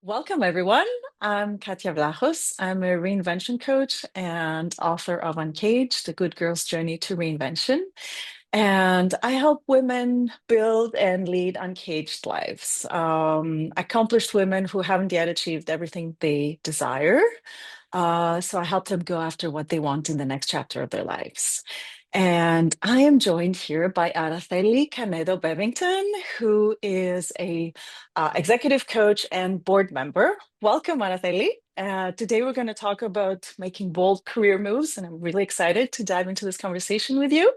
Welcome, everyone. I'm Katia Vlachos. I'm a reinvention coach and author of Uncaged, The Good Girl's Journey to Reinvention. And I help women build and lead uncaged lives, accomplished women who haven't yet achieved everything they desire. So I help them go after what they want in the next chapter of their lives. And I am joined here by Araceli Canedo Bevington, who is a executive coach and board member. Welcome, Araceli. Today we're going to talk about making bold career moves, and I'm really excited to dive into this conversation with you.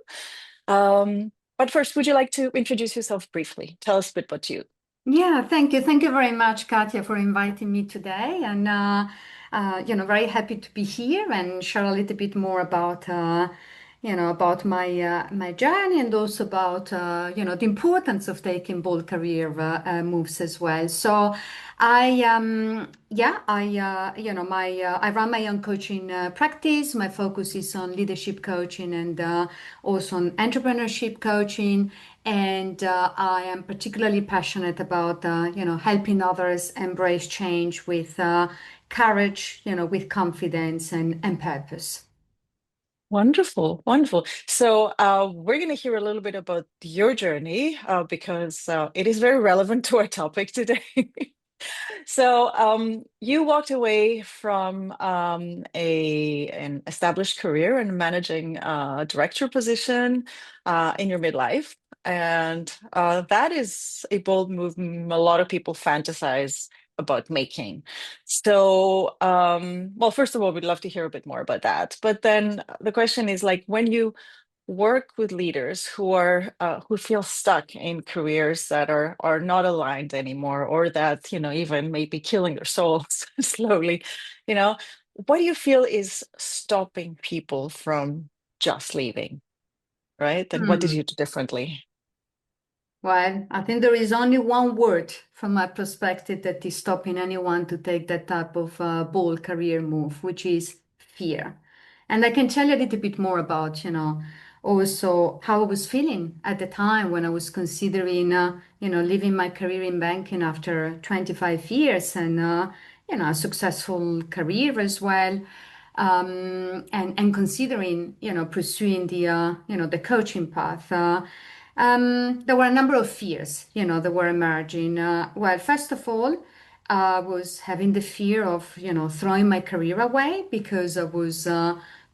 But first, would you like to introduce yourself briefly? Tell us a bit about you. Yeah, thank you. Thank you very much, Katia, for inviting me today. And, very happy to be here and share a little bit more about, about my journey and also about, the importance of taking bold career moves as well. So I run my own coaching practice. My focus is on leadership coaching and also on entrepreneurship coaching. And I am particularly passionate about, helping others embrace change with courage, with confidence and purpose. Wonderful, wonderful. So we're going to hear a little bit about your journey because it is very relevant to our topic today. So you walked away from an established career and managing director position in your midlife, and that is a bold move a lot of people fantasize about making. So, well, first of all, we'd love to hear a bit more about that. But then the question is like when you work with leaders who feel stuck in careers that are not aligned anymore or that even maybe killing their souls slowly, you know what do you feel is stopping people from just leaving, right? And what did Hmm. you do differently? Well, I think there is only one word from my perspective that is stopping anyone to take that type of bold career move, which is fear. And I can tell you a little bit more about, also how I was feeling at the time when I was considering, leaving my career in banking after 25 years and, a successful career as well. And considering, pursuing the coaching path. There were a number of fears, that were emerging. Well, first of all, I was having the fear of, throwing my career away because I was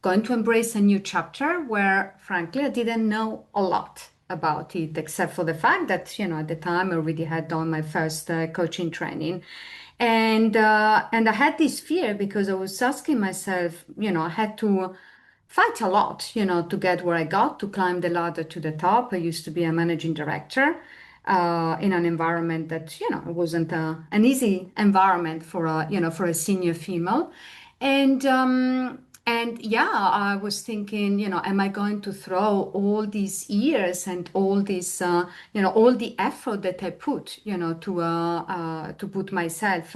going to embrace a new chapter where, frankly, I didn't know a lot about it, except for the fact that, at the time I already had done my first coaching training. And I had this fear because I was asking myself, I had to fight a lot, to get where I got, to climb the ladder to the top. I used to be a managing director in an environment that, wasn't an easy environment for a senior female. And and yeah, I was thinking, am I going to throw all these years and all this, all the effort that I put, to put myself,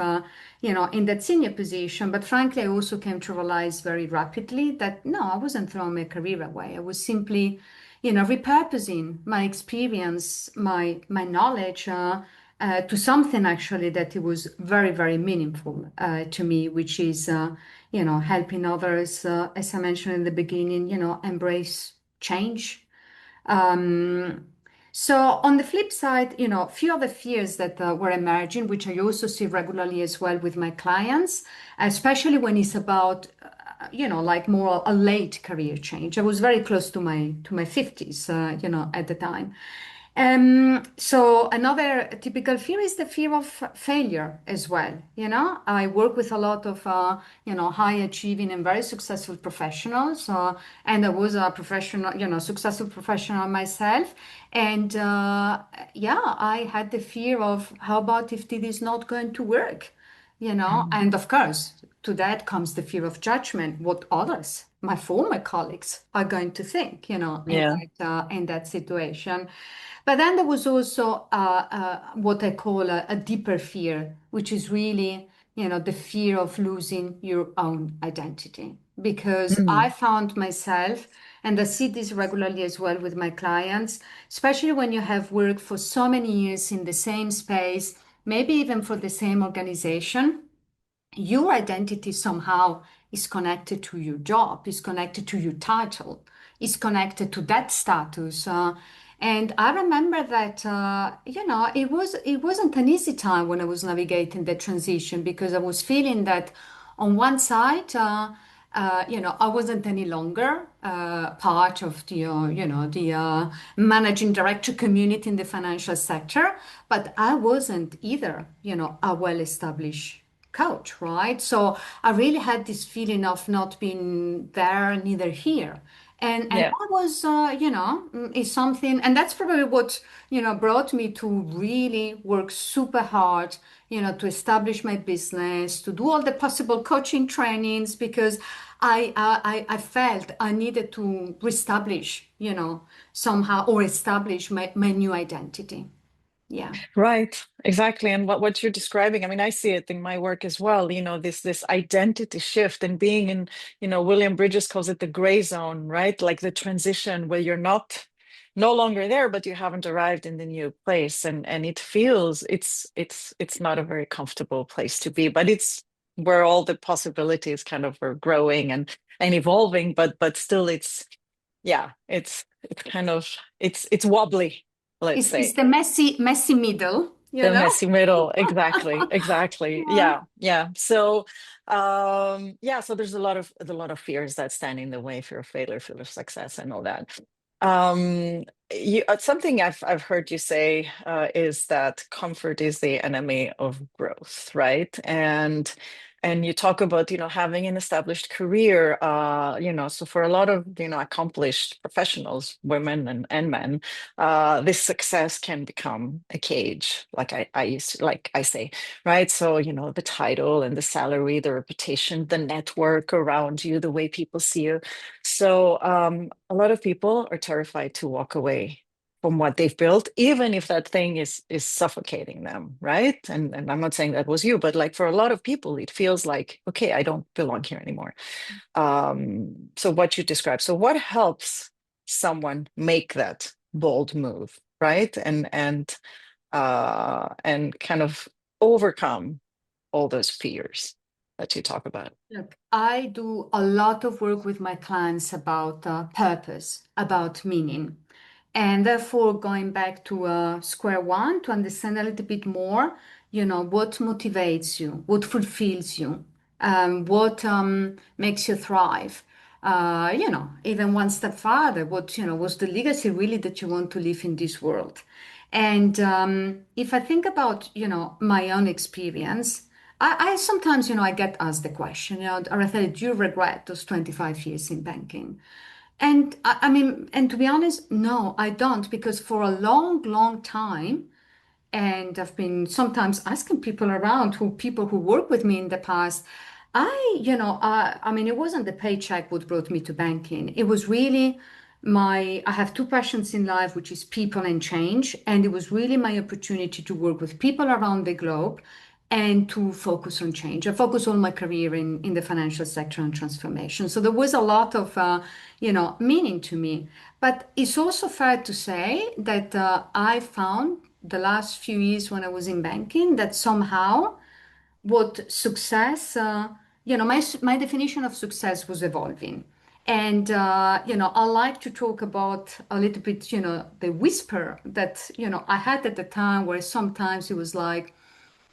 in that senior position. But frankly, I also came to realize very rapidly that no, I wasn't throwing my career away. I was simply, repurposing my experience, my knowledge. To something actually that it was very, very meaningful to me, which is, helping others, as I mentioned in the beginning, embrace change. Um, so on the flip side, a few other fears that were emerging, which I also see regularly as well with my clients, especially when it's about, like more a late career change. I was very close to my 50s, at the time. So another typical fear is the fear of failure as well. I work with a lot of, high achieving and very successful professionals. And I was a professional, successful professional myself. And yeah, I had the fear of how about if this is not going to work? Mhm. And of course, to that comes the fear of judgment, what others, my former colleagues, are going to think, Yeah. in that situation. But then there was also what I call a deeper fear, which is really, the fear of losing your own identity. Because I Mm. found myself, and I see this regularly as well with my clients, especially when you have worked for so many years in the same space maybe even for the same organization, your identity somehow is connected to your job, is connected to your title, is connected to that status. And I remember that it wasn't an easy time when I was navigating the transition because I was feeling that on one side, I wasn't any longer part of the managing director community in the financial sector, but I wasn't either, a well-established coach, right? So I really had this feeling of not being there, neither here. And Yeah. that was, is something, and that's probably what, brought me to really work super hard, to establish my business, to do all the possible coaching trainings, because I felt I needed to reestablish, somehow, or establish my new identity. Yeah. Right, exactly. And what you're describing, I mean, I see it in my work as well, this identity shift and being in, William Bridges calls it the gray zone, right? Like the transition where you're not no longer there, but you haven't arrived in the new place. And it feels it's not a very comfortable place to be, but it's where all the possibilities kind of are growing and evolving, but still it's kind of it's wobbly, let's It's say. the messy middle, The messy middle, exactly, exactly. Yeah. Yeah, yeah. So, yeah. So there's a lot of fears that stand in the way, fear of failure, fear of success, and all that. Something I've heard you say is that comfort is the enemy of growth, right? And you talk about having an established career. So for a lot of accomplished professionals, women and men, this success can become a cage, like I say, right? So, the title and the salary, the reputation, the network around you, the way people see you. So, a lot of people are terrified to walk away from what they've built, even if that thing is suffocating them, right? And I'm not saying that was you, but like for a lot of people, it feels like, okay, I don't belong here anymore. So what you described. So what helps someone make that bold move, right? And kind of overcome all those fears that you talk about. Look, I do a lot of work with my clients about purpose, about meaning. And therefore, going back to square one to understand a little bit more, what motivates you, what fulfills you, what makes you thrive. Even one step farther, what's the legacy really that you want to leave in this world? And if I think about, my own experience, I sometimes, I get asked the question, Araceli, do you regret those 25 years in banking? And I mean, and to be honest, no, I don't, because for a long, long time, and I've been sometimes asking people around people who work with me in the past, I mean, it wasn't the paycheck what brought me to banking. It was really I have two passions in life, which is people and change. And it was really my opportunity to work with people around the globe and to focus on change. I focused all my career in the financial sector and transformation. So there was a lot of, meaning to me. But it's also fair to say that I found the last few years when I was in banking that somehow what success, my definition of success was evolving. And, I like to talk about a little bit, the whisper that, I had at the time where sometimes it was like,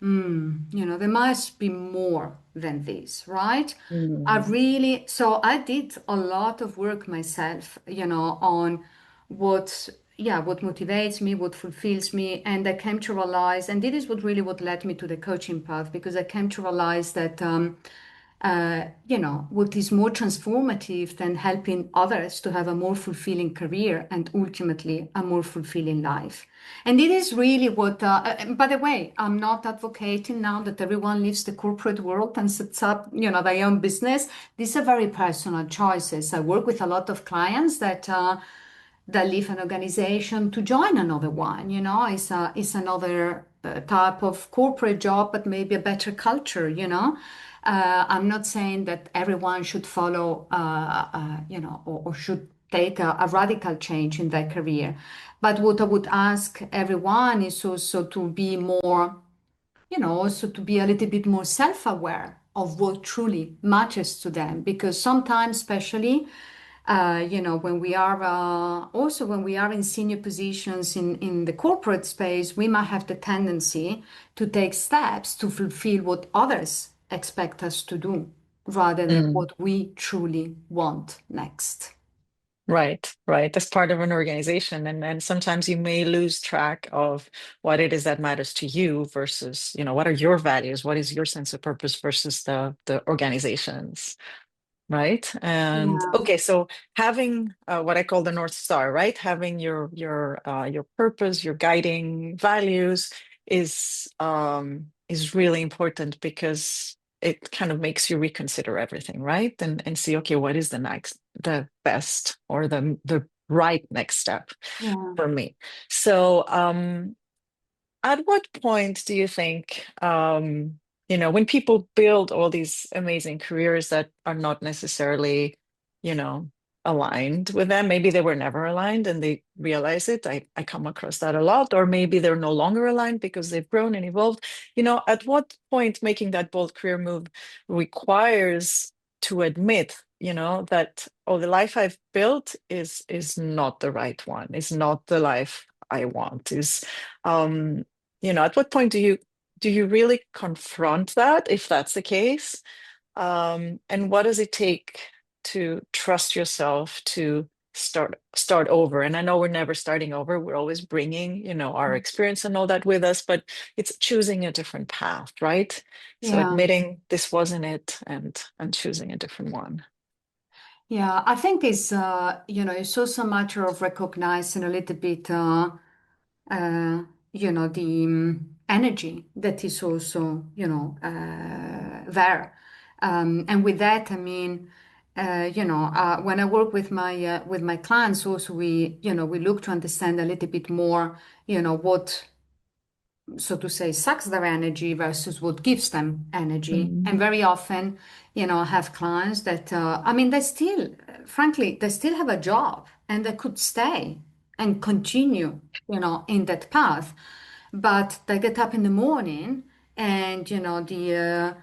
there must be more than this, right? Mm. So I did a lot of work myself, on what motivates me, what fulfills me. And I came to realize, and this is what led me to the coaching path, because I came to realize that, what is more transformative than helping others to have a more fulfilling career and ultimately a more fulfilling life. And it is really and by the way, I'm not advocating now that everyone leaves the corporate world and sets up, their own business. These are very personal choices. I work with a lot of clients that leave an organization to join another one. It's another type of corporate job, but maybe a better culture. I'm not saying that everyone should follow, or should take a radical change in their career. But what I would ask everyone is also to be more also to be a little bit more self-aware of what truly matters to them. Because sometimes, especially, when we are also when we are in senior positions in the corporate space, we might have the tendency to take steps to fulfill what others expect us to do rather than Mm. what we truly want next. Right, right. As part of an organization. And sometimes you may lose track of what it is that matters to you versus, what are your values? What is your sense of purpose versus the organization's, right? And Yeah, okay, so having what I call the North Star, right? Having your purpose, your guiding values is really important because it kind of makes you reconsider everything, right? And see, okay, what is the best or the right next step yeah. for me? So at what point do you think, when people build all these amazing careers that are not necessarily, you know, aligned with them, maybe they were never aligned and they realize it. I come across that a lot, or maybe they're no longer aligned because they've grown and evolved. At what point making that bold career move requires to admit, that, oh, the life I've built is not the right one, is not the life I want, is um at what point do you really confront that if that's the case? And what does it take to trust yourself to start over? And I know we're never starting over. We're always bringing, our experience and all that with us, but it's choosing a different path, right? So Yeah, admitting this wasn't it and choosing a different one. yeah. I think it's also a matter of recognizing a little bit, uh, the energy that is also, there. And with that, I mean, when I work with my clients, also we look to understand a little bit more, what, so to say, sucks their energy versus what gives them energy. Mm, And very often, I have clients that, I mean, frankly, they still have a job and they could stay and continue, in that path. But they get up in the morning and, yeah,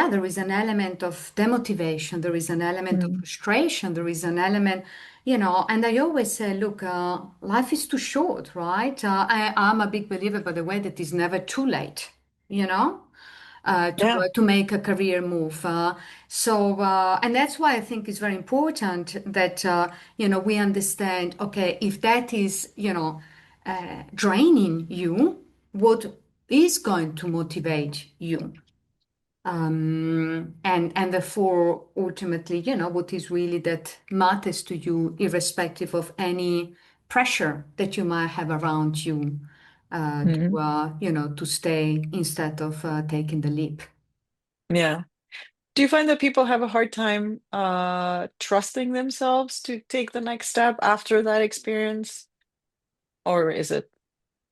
there is an element of demotivation, there is an element of mm, frustration, there is an element, and I always say, look, life is too short, right? I'm a big believer, by the way, that it's never too late, you know, yeah. to make a career move. And that's why I think it's very important that, we understand, okay, if that is, draining you, what is going to motivate you? And therefore ultimately what is really that matters to you irrespective of any pressure that you might have around you Mm, to stay instead of taking the leap. yeah. Do you find that people have a hard time trusting themselves to take the next step after that experience? Or is it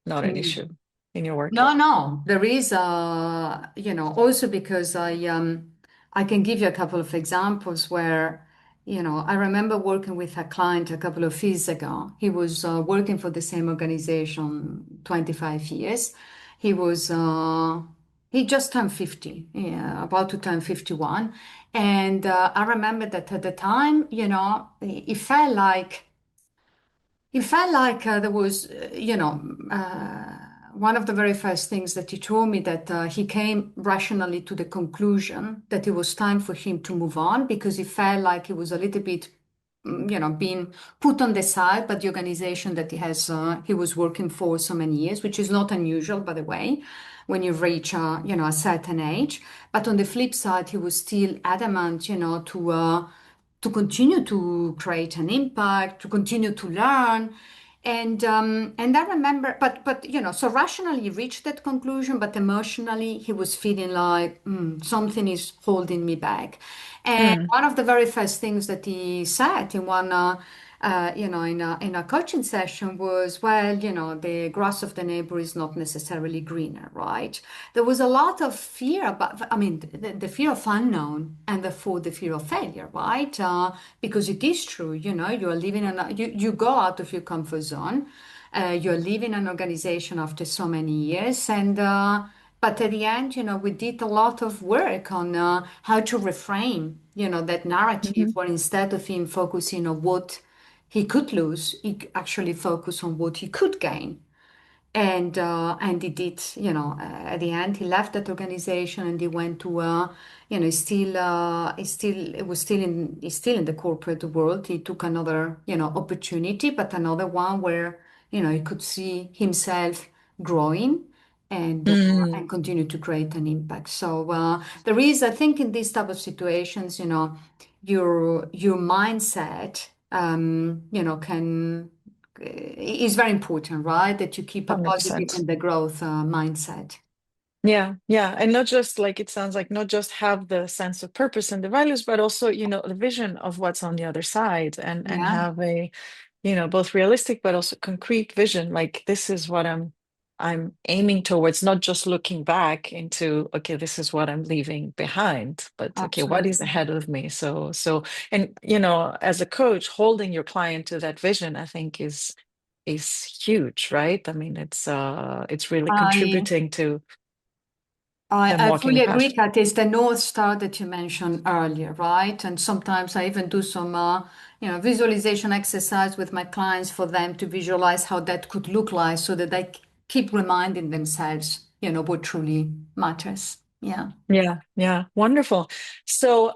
not an issue in your work? No, no, there is, also because I can give you a couple of examples where, I remember working with a client a couple of years ago. He was working for the same organization 25 years. He was, he just turned 50, yeah, about to turn 51. And I remember that at the time, it felt like there was, one of the very first things that he told me that he came rationally to the conclusion that it was time for him to move on because he felt like he was a little bit, being put on the side by the organization that he was working for so many years, which is not unusual, by the way, when you reach, a certain age. But on the flip side, he was still adamant, to continue to create an impact, to continue to learn. And I remember, but so rationally he reached that conclusion, but emotionally he was feeling like something is holding me back. And Mm, one of the very first things that he said in one, in a coaching session was, well, the grass of the neighbor is not necessarily greener, right? There was a lot of fear about, I mean, the fear of unknown and therefore the fear of failure, right? Because it is true, you are living in you go out of your comfort zone. You're leaving an organization after so many years, But at the end, we did a lot of work on how to reframe, that narrative Hmm. where instead of him focusing on what he could lose, he actually focused on what he could gain. And he did, at the end, he left that organization and he went to, he's still in the corporate world. He took another, opportunity, but another one where, he could see himself growing and Mm, continue to create an impact. So there is, I think, in these type of situations, your mindset, can is very important, right? That you keep a positive 100%. and the growth mindset. Yeah, yeah. And not just like it sounds like not just have the sense of purpose and the values, but also, the vision of what's on the other side and Yeah, have a, both realistic but also concrete vision. Like this is what I'm aiming towards, not just looking back into, okay, this is what I'm leaving behind, but okay, what is absolutely. ahead of me? And as a coach, holding your client to that vision, I think is huge, right? I mean, it's really I contributing to them I walking the fully agree, path. Kat. It's the North Star that you mentioned earlier, right? And sometimes I even do some, visualization exercise with my clients for them to visualize how that could look like so that they keep reminding themselves, what truly matters. Yeah. Yeah, yeah, wonderful. So,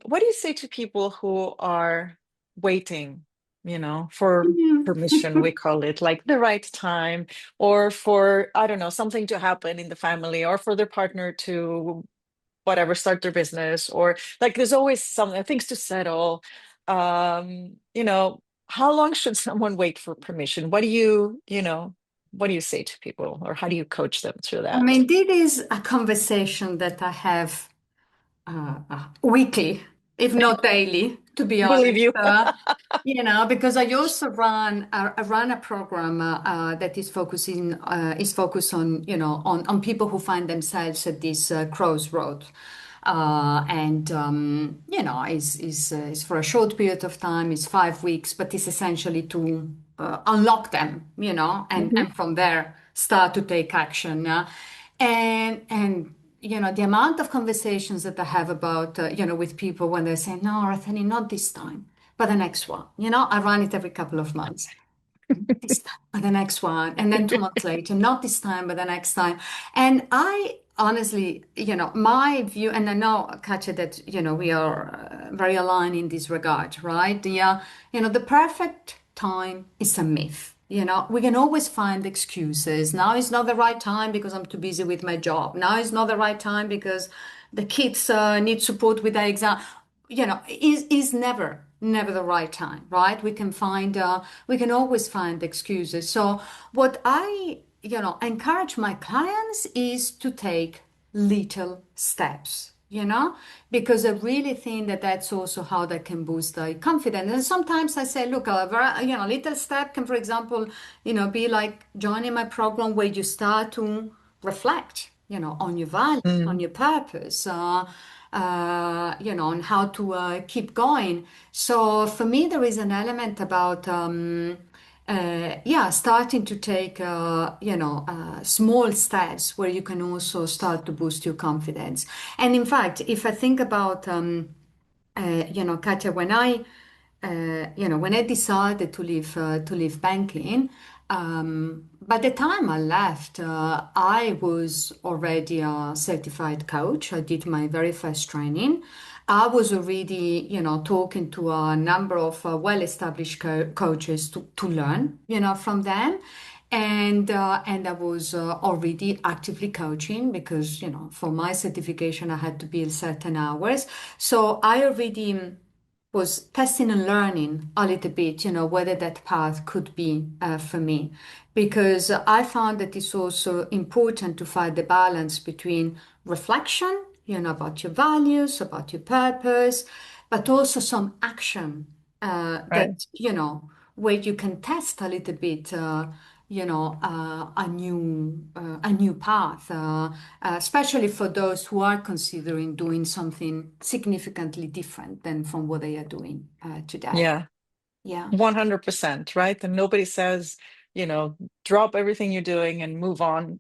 what do you say to people who are waiting, for permission, we call it, like the right time, or for, I don't know, something to happen in the family, or for their partner to whatever, start their business, or like there's always some things to settle. How long should someone wait for permission? What do you say to people, or how do you coach them through I that? mean, this is a conversation that I have weekly, if not daily, to be Believe honest. you. Because I also run a program that is focused on on people who find themselves at this crossroad, and is for a short period of time. It's 5 weeks, but it's essentially to unlock them, Mhm. and from there start to take action. And the amount of conversations that I have about with people when they say, no, Araceli, not this time, but the next one. I run it every couple of months. This time, but the next one, and then 2 months later, not this time, but the next time. And I honestly, my view, and I know, Katja, that we are very aligned in this regard, right? The perfect time is a myth. We can always find excuses. Now is not the right time because I'm too busy with my job. Now is not the right time because the kids need support with their exam. Is never the right time, right? We can always find excuses. So what I encourage my clients is to take little steps, because I really think that that's also how they can boost their confidence. And sometimes I say, look, a very, little step can, for example, be like joining my program where you start to reflect, on your values, on Mm, your purpose, on how to keep going. So for me, there is an element about starting to take small steps where you can also start to boost your confidence. And in fact, if I think about Katja, when I decided to leave banking, by the time I left, I was already a certified coach. I did my very first training. I was already, talking to a number of well-established coaches to learn, from them. And I was already actively coaching because, for my certification, I had to bill certain hours. So I already was testing and learning a little bit, whether that path could be for me. Because I found that it's also important to find the balance between reflection, about your values, about your purpose, but also some action right. where you can test a little bit. A new path, especially for those who are considering doing something significantly different than from what they are doing today. Yeah. Yeah. 100%, right? And nobody says, drop everything you're doing and move on,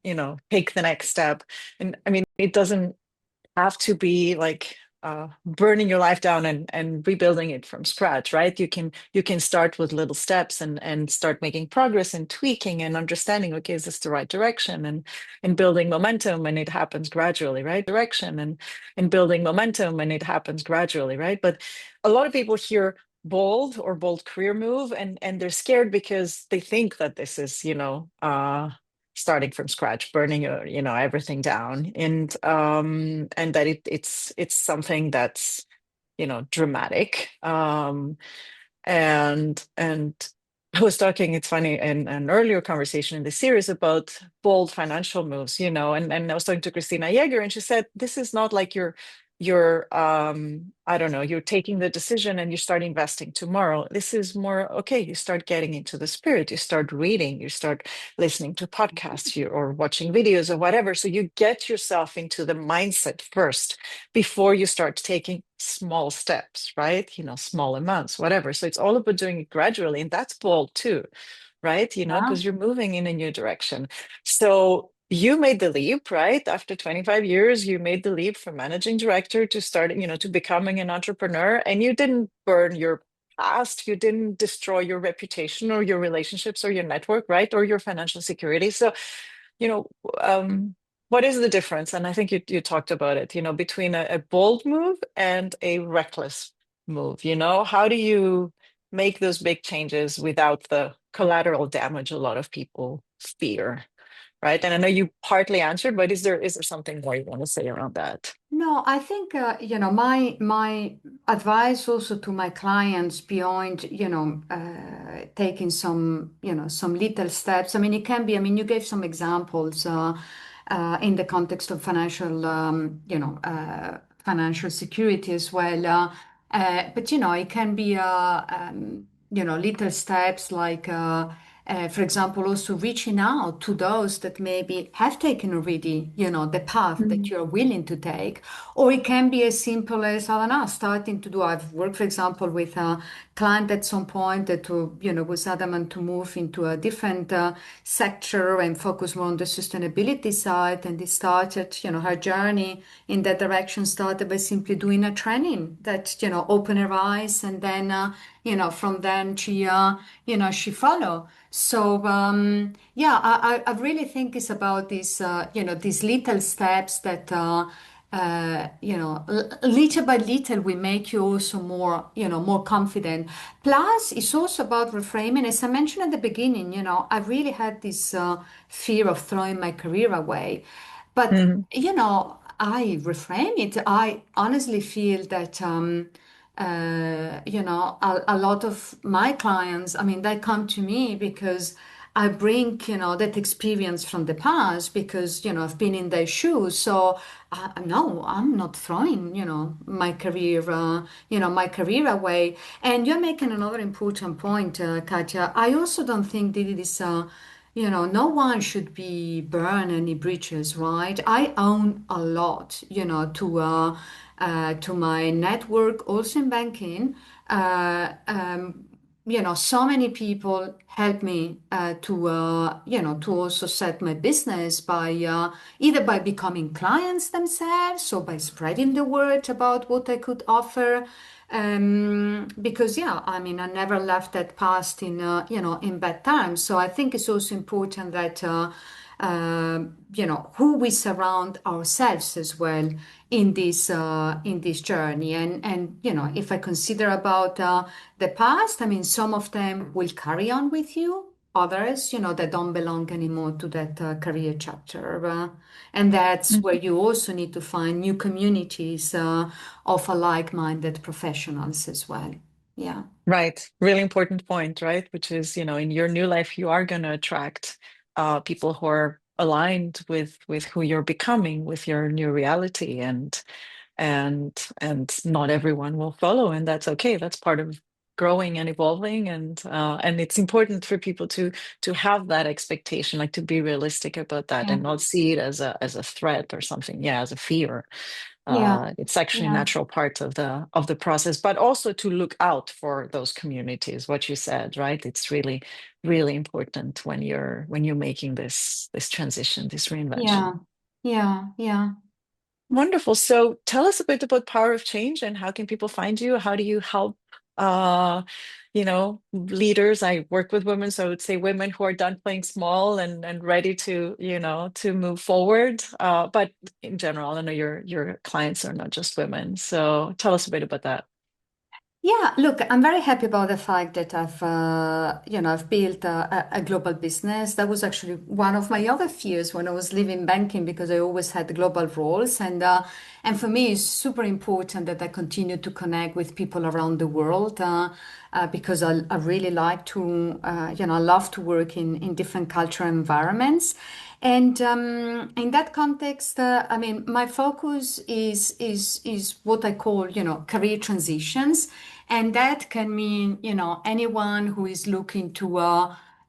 take the next step. And I mean, it doesn't have to be like burning your life down and rebuilding it from scratch, right? You can start with little steps and start making progress and tweaking and understanding, okay, is this the right direction? And building momentum, and it happens gradually, right? Direction and building momentum, and it happens gradually, right? But a lot of people hear bold career move, and they're scared because they think that this is, starting from scratch, burning everything down, and that it's something that's dramatic. And I was talking, it's funny, in an earlier conversation in the series about bold financial moves, and I was talking to Christina Yeager, and she said, this is not like you're I don't know, you're taking the decision and you start investing tomorrow. This is more, okay, you start getting into the spirit, you start reading, you start listening to podcasts, or watching videos or whatever. So you get yourself into the mindset first before you start taking small steps, right? Small amounts, whatever. So it's all about doing it gradually. And that's bold too, right? Yeah. Because you're moving in a new direction. So you made the leap, right? After 25 years, you made the leap from managing director to starting, to becoming an entrepreneur. And you didn't burn your past, you didn't destroy your reputation or your relationships or your network, right? Or your financial security. So you know, what is the difference? And I think you talked about it, between a bold move and a reckless move. How do you make those big changes without the collateral damage a lot of people fear, right? And I know you partly answered, but is there something more you want to say around that? No, I think my advice also to my clients beyond taking some little steps. I mean, it can be. I mean, you gave some examples in the context of financial security as well. But it can be little steps like. For example, also reaching out to those that maybe have taken already, the path that Mm. you're willing to take. Or it can be as simple as, I don't know, starting to do. I've worked, for example, with a client at some point that, was adamant to move into a different sector and focus more on the sustainability side. And it started, her journey in that direction started by simply doing a training that, opened her eyes. And then, from then she followed. So yeah, I really think it's about these little steps that little by little we make you also more confident. Plus, it's also about reframing. As I mentioned at the beginning, I really had this fear of throwing my career away, but Mhm. I reframe it. I honestly feel that. A lot of my clients, I mean, they come to me because I bring, that experience from the past because, I've been in their shoes. So, no, I'm not throwing, my career away. And you're making another important point, Katja. I also don't think that it is, no one should be burn any bridges, right? I own a lot, to my network, also in banking. So many people help me to also set my business by either by becoming clients themselves or by spreading the word about what I could offer. Because yeah, I mean, I never left that past in bad times. So I think it's also important that who we surround ourselves as well in this journey. And if I consider about the past, I mean, some of them will carry on with you. Others, they don't belong anymore to that career chapter. And that's where you also need to find new communities of like-minded professionals as well. Yeah. Right. Really important point, right? Which is, in your new life, you are going to attract people who are aligned with who you're becoming, with your new reality, and not everyone will follow, and that's okay. That's part of growing and evolving, and it's important for people to have that expectation, like to be realistic about that and not see it as a threat or something, yeah, as a fear. Yeah. It's actually a Yeah. natural part of the process, but also to look out for those communities, what you said, right? It's really, really important when you're making this transition, this reinvention. Yeah. Yeah. Yeah. Wonderful. So tell us a bit about Power of Change and how can people find you? How do you help uh, leaders? I work with women, so I would say women who are done playing small and ready to, to move forward. But in general, I know your clients are not just women. So tell us a bit about that. Yeah, look, I'm very happy about the fact that I've built a global business. That was actually one of my other fears when I was leaving banking because I always had global roles, and for me, it's super important that I continue to connect with people around the world because I really like to, I love to work in different cultural environments. And in that context, I mean, my focus is what I call, career transitions, and that can mean, anyone who is looking to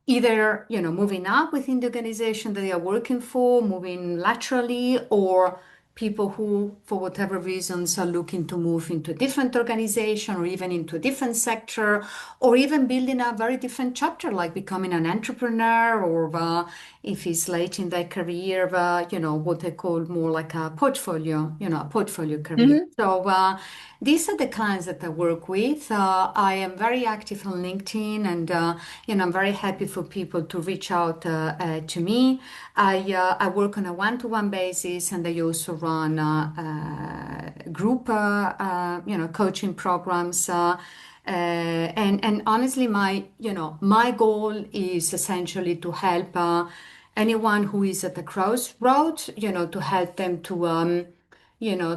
either, moving up within the organization that they are working for, moving laterally, or people who, for whatever reasons, are looking to move into a different organization or even into a different sector, or even building a very different chapter, like becoming an entrepreneur, or if it's late in their career, what they call more like a portfolio, a portfolio career. Hmm. So these are the clients that I work with. I am very active on LinkedIn, and I'm very happy for people to reach out to me. I work on a one-to-one basis, and I also run group, coaching programs. And honestly, my goal is essentially to help anyone who is at the crossroads, to help them to you know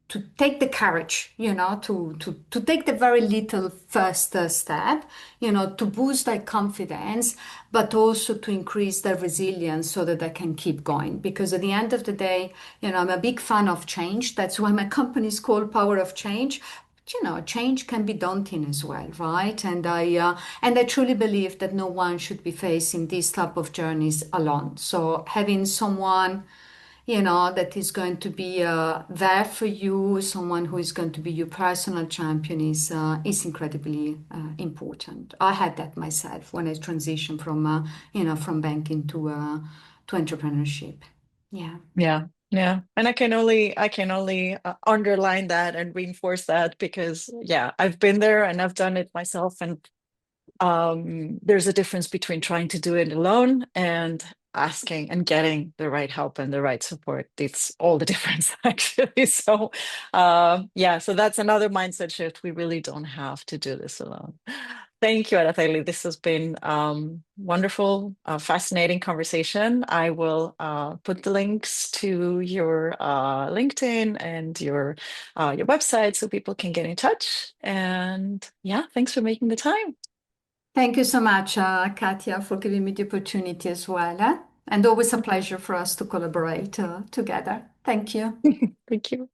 to take the courage, to take the very little first step, to boost their confidence, but also to increase their resilience so that they can keep going. Because at the end of the day, I'm a big fan of change. That's why my company is called Power of Change. But, change can be daunting as well, right? And I truly believe that no one should be facing these type of journeys alone. So having someone that is going to be there for you, someone who is going to be your personal champion is incredibly important. I had that myself when I transitioned from banking to entrepreneurship. Yeah. Yeah. Yeah. And I can only underline that and reinforce that because yeah, I've been there and I've done it myself and there's a difference between trying to do it alone and asking and getting the right help and the right support. It's all the difference, actually. So, yeah, so that's another mindset shift. We really don't have to do this alone. Thank you, Araceli. This has been wonderful, fascinating conversation. I will put the links to your LinkedIn and your website so people can get in touch. And yeah, thanks for making the time. Thank you so much, Katia, for giving me the opportunity as well. And always a pleasure for us to collaborate together. Thank you. Thank you.